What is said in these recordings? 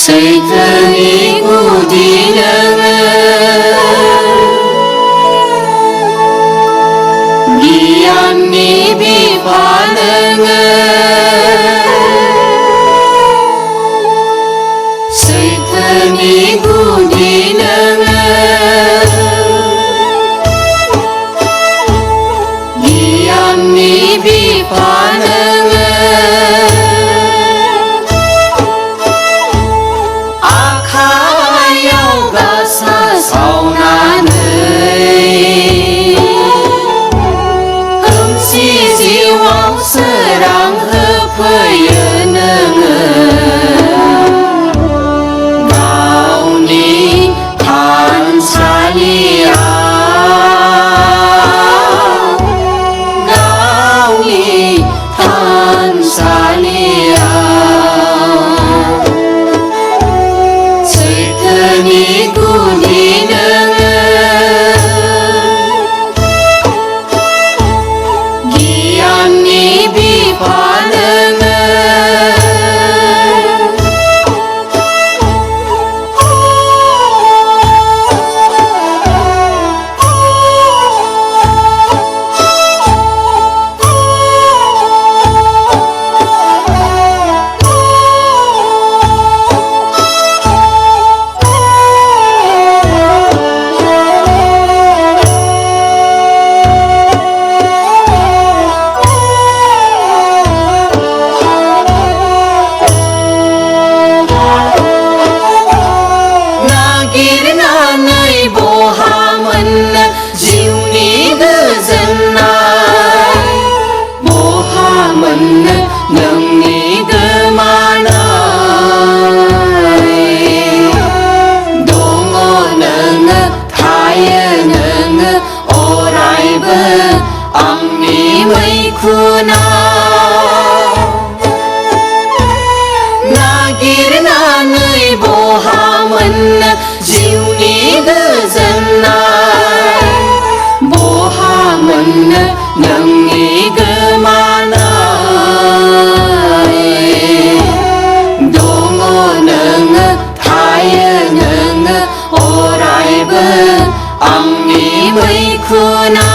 सैथोनि गुदि नोङो गियाननि बिफा नोङो सैथोनि गुदि नोङो गियाननि बिफा नोङो खोमसि जिउआव सोरां होफैयो नोङो गावनि थानसालियाव सैथोनि गुदि नोङो गियाननि बिफा नोङो जिउनि गोजोननाय बहा मोननो नोंनि गोमानाय दङ नोङो थायो नोङो अरायबो आंनि मैखुनाव नागिरनानै बहा मोननो जिउनि गोजोननाय बहा मोननो नोंनि गोमानाय दङ नोङो थायो नोङो अरायबो आंनि मैखुनाव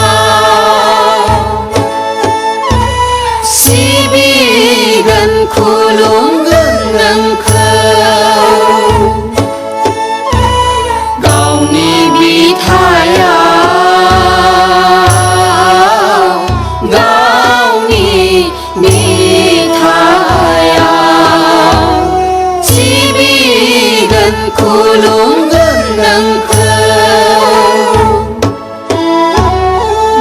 सिबिगोन खुलुमगोन नोंखौ गावनि बिथायाव गावनि बिथायाव सिबिगोन खुलुमगोन नोंखौ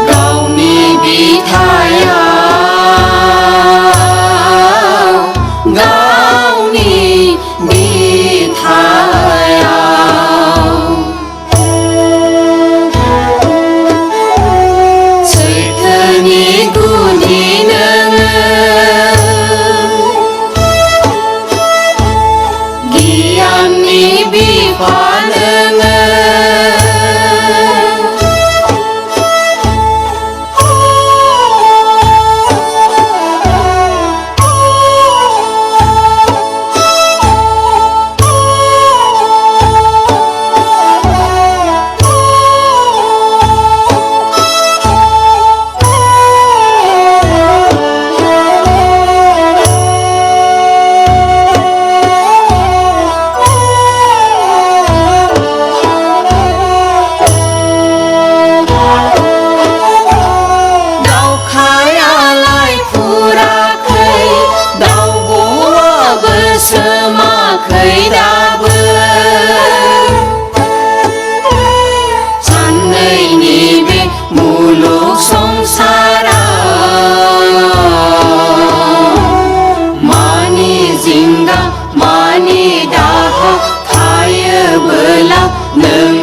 गावनि बिथायाव गावनि बिथायाव सैथोनि गुदि नोङो गियाननि बिफा नोङो सोमाखै दाबो साननैनि बे मुलुग संसाराव मानि जिंगा मानि दाहा थायोबोला नों